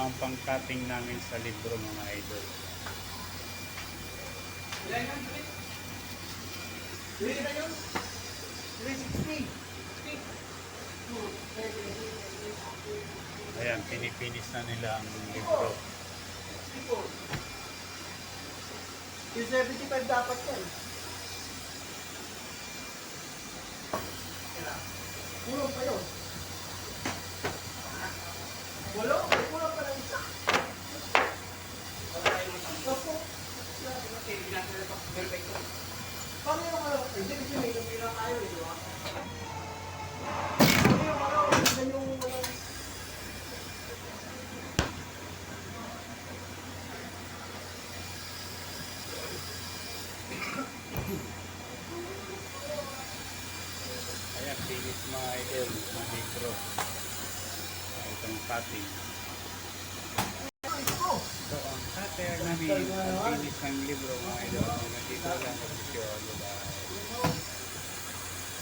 ang pang-cutting namin sa libro mga idol. Ilan yan? 3 na yun? 360. Ayan, pinipinis na nila ang libro. 275 dapat yan. Kulong pa yun. Kulong? Kulong pa lang isa. Opo. Paano yung ano? Hindi kasi may nabila tayo eh, di ba? Paano yung ano? Hindi yung... Ayan, finish mga idol, mga libro. Itong cutting. So, ang cutter namin, ang finish ng libro mga idol. Nandito lang, nag-show. Bye.